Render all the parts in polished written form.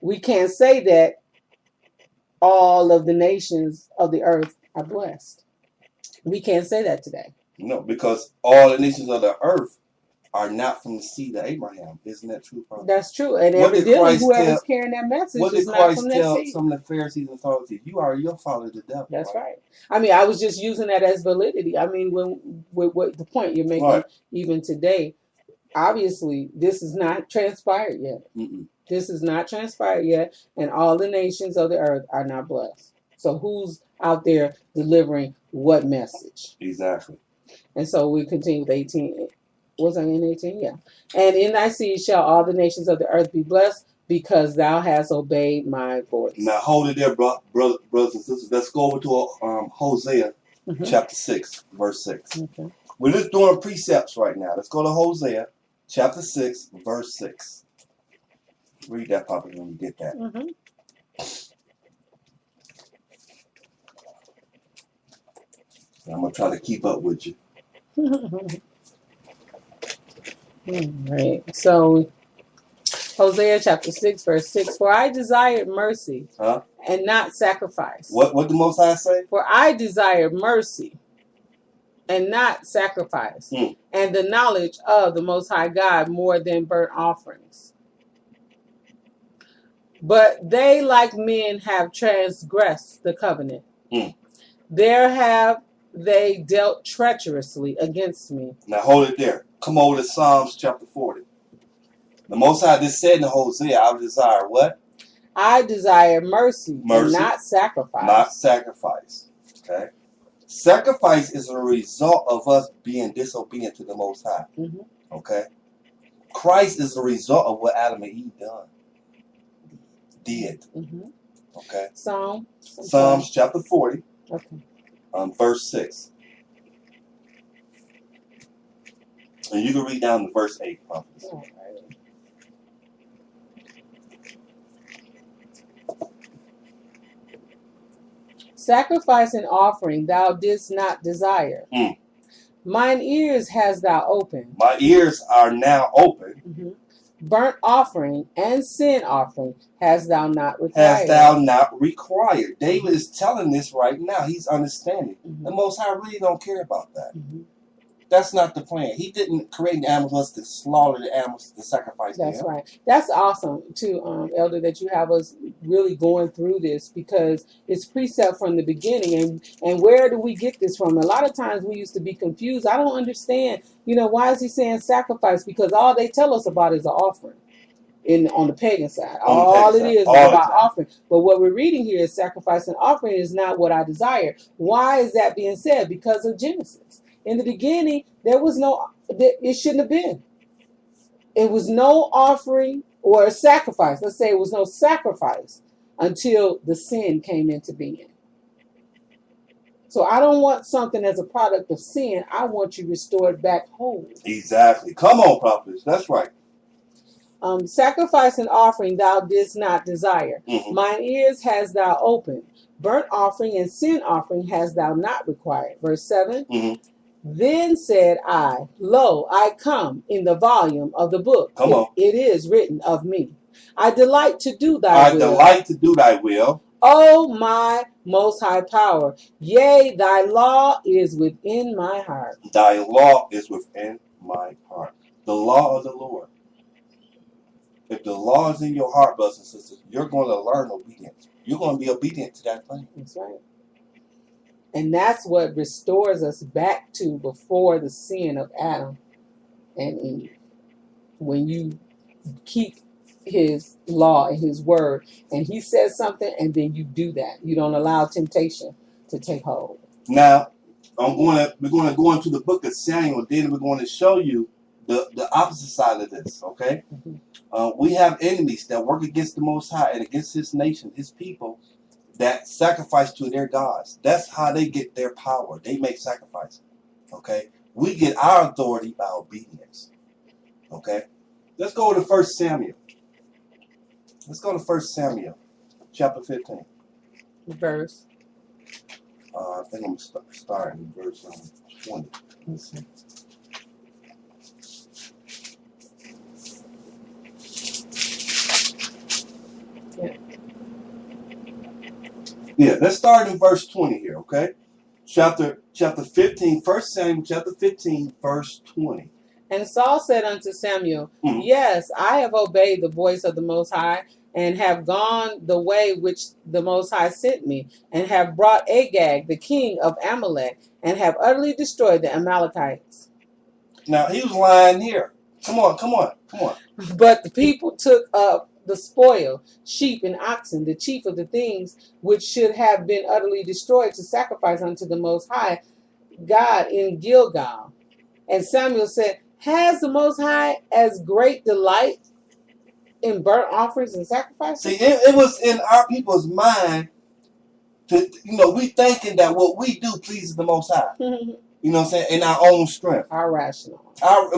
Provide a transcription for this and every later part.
we can't say that all of the nations of the earth are blessed. We can't say that today. No, because all the nations of the earth are not from the seed of Abraham. Isn't that true, Prophet? That's true. And What did evidently, Christ whoever's tell? carrying that message What is did not from Christ that tell seed. some of the Pharisees and Sadducees? You are your father, the devil. That's right. I mean, I was just using that as validity. I mean, what the point you're making, Right. even today, obviously, this is not transpired yet. Mm-mm. This is not transpired yet, and all the nations of the earth are not blessed. So who's out there delivering what message? Exactly. And so we continue with 18. Was I in 18? Yeah. And in thy seed shall all the nations of the earth be blessed, because thou hast obeyed my voice. Now hold it there, brothers and sisters. Let's go over to Hosea chapter 6, verse 6. Okay. We're just doing precepts right now. Let's go to Hosea chapter 6, verse 6. Read that, Papa, when you get that. Mm-hmm. I'm going to try to keep up with you. Right. So, Hosea chapter 6, verse 6. For I desired mercy and not sacrifice. What the Most High say? For I desired mercy and not sacrifice, and the knowledge of the Most High God more than burnt offerings. But they, like men, have transgressed the covenant. There have they dealt treacherously against me. Now hold it there. Come over to Psalms chapter 40. The Most High just said in Hosea, I desire what? I desire mercy and not sacrifice. Not sacrifice. Okay. Sacrifice is a result of us being disobedient to the Most High. Okay. Christ is the result of what Adam and Eve did. Okay. Psalms chapter 40. Okay. Verse 6. And you can read down to verse 8, Prophet. Sacrifice and offering thou didst not desire. Mine ears hast thou opened. My ears are now open. Burnt offering and sin offering hast thou not required. Hast thou not required. David is telling this right now. He's understanding. The Most High really don't care about that. That's not the plan. He didn't create the animals to slaughter the animals to sacrifice them. That's right. That's awesome too, Elder, that you have us really going through this, because it's precept from the beginning. And where do we get this from? A lot of times we used to be confused. I don't understand. Why is he saying sacrifice? Because all they tell us about is an offering. On the pagan side, all it is about offering. But what we're reading here is sacrifice and offering is not what I desire. Why is that being said? Because of Genesis. In the beginning, it shouldn't have been. It was no offering or sacrifice. Let's say it was no sacrifice until the sin came into being. So I don't want something as a product of sin. I want you restored back whole. Exactly. Come on, prophets. That's right. Sacrifice and offering thou didst not desire. Mine ears hast thou opened. Burnt offering and sin offering hast thou not required. Verse 7. Then said I, lo, I come in the volume of the book. Come on. It is written of me. I delight to do thy will. I delight to do thy will. O my most high power. Yea, thy law is within my heart. Thy law is within my heart. The law of the Lord. If the law is in your heart, brothers and sisters, you're going to learn obedience. You're going to be obedient to that thing. That's right. And that's what restores us back to before the sin of Adam and Eve. When you keep his law and his word, and he says something, and then you do that. You don't allow temptation to take hold. Now, we're going to go into the book of Samuel. Then we're going to show you the opposite side of this. Okay, we have enemies that work against the Most High and against His nation, His people, that sacrifice to their gods. That's how they get their power. They make sacrifice. Okay, we get our authority by obedience. Okay, let's go to 1 Samuel. Let's go to 1 Samuel, chapter 15. Verse. I think I'm starting in verse 20. Let's see. Yeah. Yeah, let's start in verse 20 here, okay? Chapter 15, 1 Samuel chapter 15, verse 20. And Saul said unto Samuel, Mhm. Yes, I have obeyed the voice of the Most High, and have gone the way which the Most High sent me, and have brought Agag, the king of Amalek, and have utterly destroyed the Amalekites. Now, he was lying here. Come on, come on, come on. But the people took up the spoil, sheep and oxen, the chief of the things which should have been utterly destroyed, to sacrifice unto the Most High God in Gilgal. And Samuel said, Has the Most High as great delight in burnt offerings and sacrifices? See, it was in our people's mind to, we thinking that what we do pleases the Most High. You know what I'm saying? In our own strength. Our rational.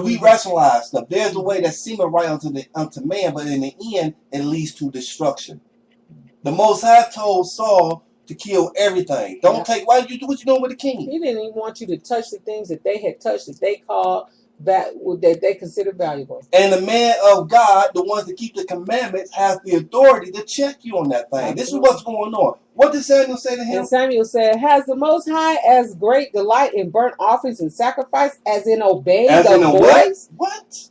We rationalize stuff. There's a way that seemeth right unto man, but in the end, it leads to destruction. The Most High told Saul to kill everything. Don't take. Why you do what you doing with the king? He didn't even want you to touch the things that they had touched, that they called that they considered valuable. And the man of God, the ones that keep the commandments, has the authority to check you on that thing. Absolutely. This is what's going on. What did Samuel say to him? And Samuel said, Has the Most High as great delight in burnt offerings and sacrifice as in obeying the voice? What?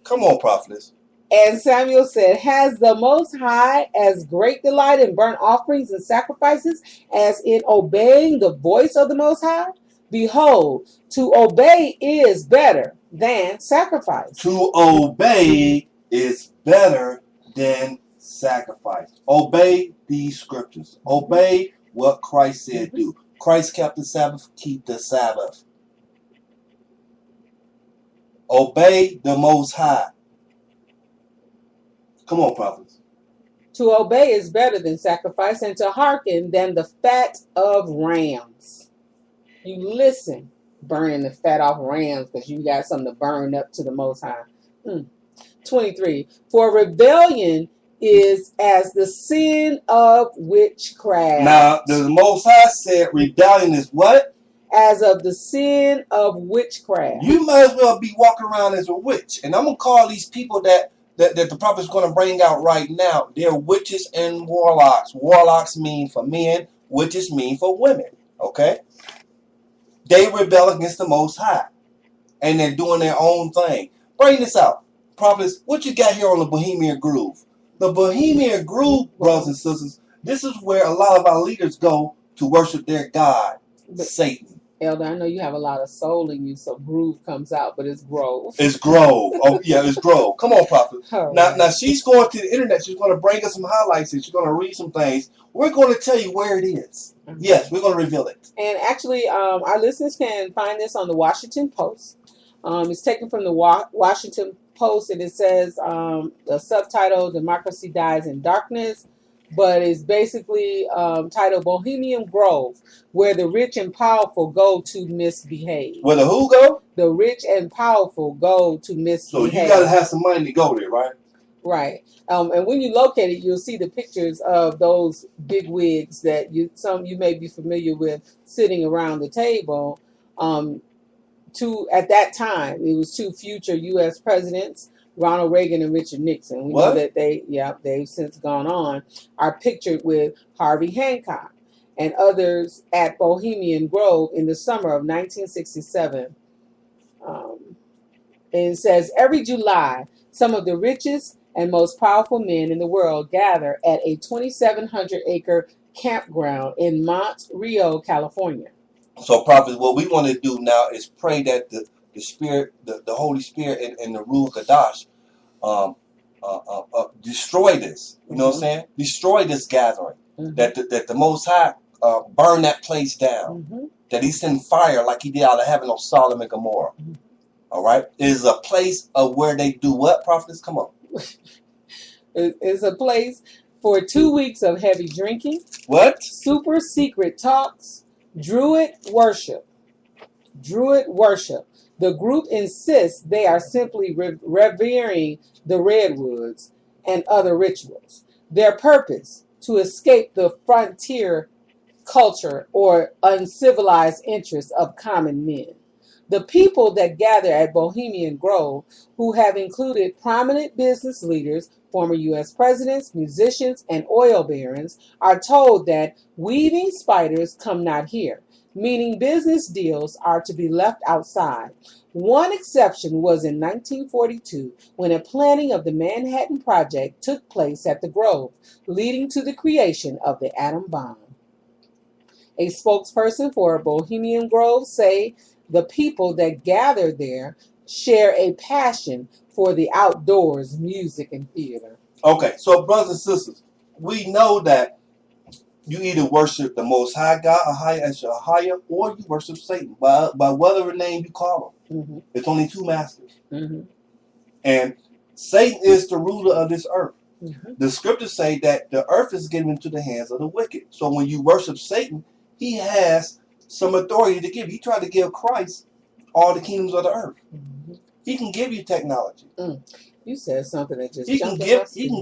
Come on, prophetess. And Samuel said, Has the Most High as great delight in burnt offerings and sacrifices as in obeying the voice of the Most High? Behold, to obey is better than sacrifice. To obey is better than sacrifice. Obey these scriptures. Obey what Christ said do. Christ kept the Sabbath, keep the Sabbath. Obey the Most High. Come on, prophets. To obey is better than sacrifice, and to hearken than the fat of rams. You listen, burning the fat off rams because you got something to burn up to the Most High. 23. For rebellion is as the sin of witchcraft. Now, the Most High said rebellion is what? As of the sin of witchcraft. You might as well be walking around as a witch. And I'm going to call these people that the prophet's going to bring out right now. They're witches and warlocks. Warlocks mean for men. Witches mean for women. Okay? They rebel against the Most High. And they're doing their own thing. Bring this out. Prophets, what you got here on the Bohemian Groove? The Bohemian Groove, brothers and sisters, this is where a lot of our leaders go to worship their God, Satan. Elder, I know you have a lot of soul in you, so groove comes out, but it's grove. It's grove. Oh, yeah, it's grove. Come on, prophet. Right. Now, she's going to the internet. She's going to bring us some highlights and she's going to read some things. We're going to tell you where it is. Yes, we're going to reveal it. And actually, our listeners can find this on the Washington Post. It's taken from the Washington Post, and it says the subtitle, Democracy Dies in Darkness. But it's basically titled Bohemian Grove, where the rich and powerful go to misbehave. Where the who go? The rich and powerful go to misbehave. So you got to have some money to go there, right? Right. And when you locate it, you'll see the pictures of those big wigs that you may be familiar with sitting around the table. At that time, it was two future U.S. presidents, Ronald Reagan and Richard Nixon. We know that they've since gone on, are pictured with Harvey Hancock and others at Bohemian Grove in the summer of 1967. And it says, every July, some of the richest and most powerful men in the world gather at a 2,700-acre campground in Monte Rio, California. So, prophets, what we want to do now is pray that the Spirit, the Holy Spirit, and the Ruach Kadash destroy this. You know what I'm saying? Destroy this gathering. That the Most High burn that place down. That He send fire like He did out of heaven on Sodom and Gomorrah. All right? It is a place of where they do what, prophets? Come on. It's a place for 2 weeks of heavy drinking. What? Super secret talks. Druid worship. The group insists they are simply revering the redwoods and other rituals. Their purpose, to escape the frontier culture or uncivilized interests of common men. The people that gather at Bohemian Grove, who have included prominent business leaders, Former U.S. presidents, musicians, and oil barons are told that weaving spiders come not here, meaning business deals are to be left outside. One exception was in 1942 when a planning of the Manhattan Project took place at the Grove, leading to the creation of the atom bomb. A spokesperson for Bohemian Grove say the people that gather there share a passion for the outdoors, music, and theater. Okay, so brothers and sisters, we know that you either worship the Most High God, Ahaya, or you worship Satan by whatever name you call him. Mm-hmm. It's only two masters. Mm-hmm. And Satan is the ruler of this earth. Mm-hmm. The scriptures say that the earth is given into the hands of the wicked. So when you worship Satan, he has some authority to give. He tried to give Christ all the kingdoms of the earth. Mm-hmm. He can give you technology. You said something that just He can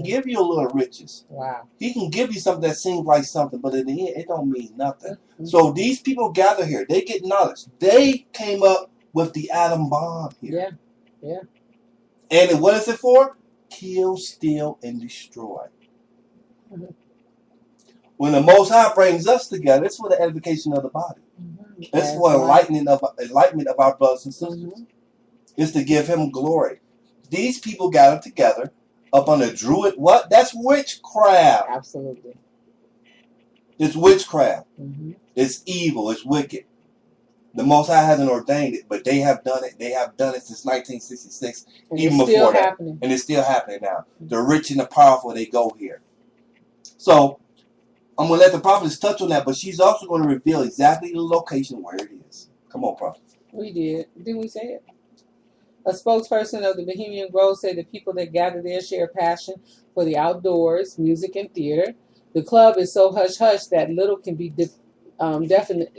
give you a little riches. Wow. He can give you something that seems like something, but in the end, it don't mean nothing. Mm-hmm. So these people gather here. They get knowledge. They came up with the atom bomb here. Yeah. And what is it for? Kill, steal, and destroy. Mm-hmm. When the Most High brings us together, it's for the edification of the body. Mm-hmm. It's for enlightenment of our brothers and sisters. Mm-hmm. It's to give him glory. These people gathered together up on the Druid. What? That's witchcraft. Absolutely. It's witchcraft. Mm-hmm. It's evil. It's wicked. The Most High hasn't ordained it, but they have done it. They have done it since 1966, and even it's before still that. Happening. And it's still happening now. The rich and the powerful, they go here. So I'm going to let the prophetess touch on that, but she's also going to reveal exactly the location where it is. Come on, prophet. We did. Didn't we say it? A spokesperson of the Bohemian Grove said the people that gather there share passion for the outdoors, music, and theater. The club is so hush-hush that little can be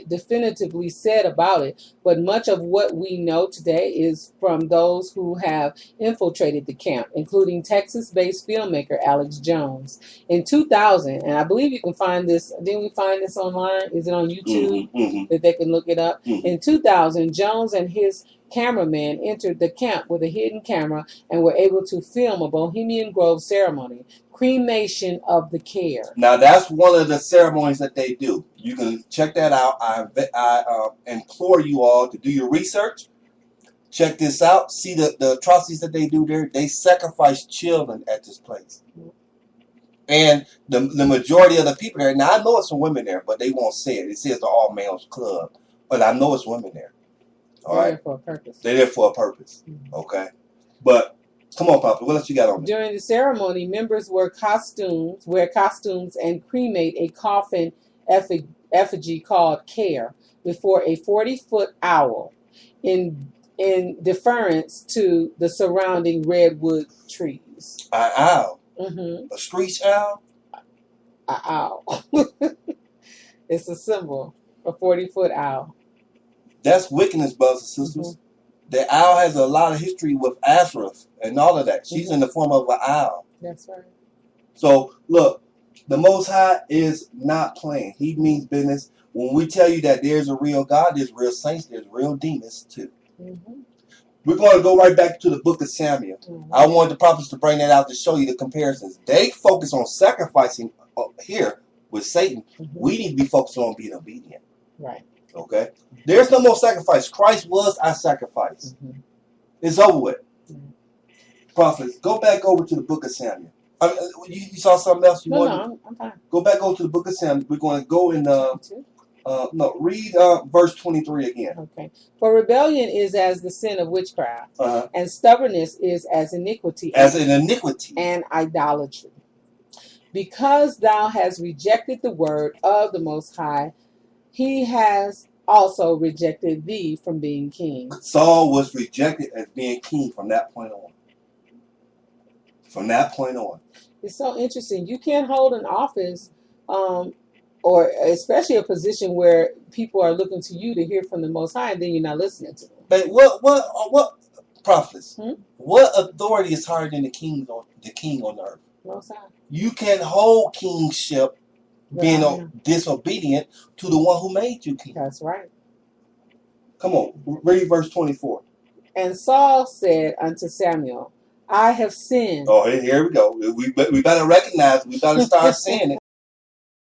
definitively said about it, but much of what we know today is from those who have infiltrated the camp, including Texas-based filmmaker Alex Jones. In 2000, and I believe you can find this, didn't we find this online? Is it on YouTube that they can look it up? In 2000, Jones and his cameraman entered the camp with a hidden camera and were able to film a Bohemian Grove ceremony, cremation of the care. Now that's one of the ceremonies that they do. You can check that out. I implore you all to do your research. Check this out. See the atrocities that they do there. They sacrifice children at this place. And the majority of the people there, now I know it's some women there, but they won't say it. It says the all males club. But I know it's women there. All right. There for a purpose. They're there for a purpose. Okay. But come on, Papa. What else you got on there? During the ceremony, members wear costumes and cremate a coffin effigy called Care before a 40-foot owl in deference to the surrounding redwood trees. An owl? Mm-hmm. A screech owl? An owl. It's a symbol. A 40-foot owl. That's wickedness, brothers and sisters. Mm-hmm. The owl has a lot of history with Azareth and all of that. She's in the form of an owl. That's right. So, look, the Most High is not playing. He means business. When we tell you that there's a real God, there's real saints, there's real demons too. Mm-hmm. We're going to go right back to the book of Samuel. Mm-hmm. I wanted the prophets to bring that out to show you the comparisons. They focus on sacrificing here with Satan. Mm-hmm. We need to be focused on being obedient. Right. Okay? There's no more sacrifice. Christ was our sacrifice. Mm-hmm. It's over with. Mm-hmm. Prophets, go back over to the book of Samuel. I mean, you saw something else? No, I'm fine. Go back over to the book of Samuel. We're going to go in, read verse 23 again. Okay. For rebellion is as the sin of witchcraft, and stubbornness is as iniquity. And idolatry. Because thou hast rejected the word of the Most High, he has also rejected thee from being king. Saul was rejected as being king from that point on. From that point on. It's so interesting. You can't hold an office, or especially a position where people are looking to you to hear from the Most High, and then you're not listening to them. But what prophets? What authority is higher than the king on the earth? Most High. You can hold kingship being disobedient to the one who made you king. That's right. Come on, read verse 24. And Saul said unto Samuel, I have sinned. Oh, here we go. We better recognize. We better start saying it.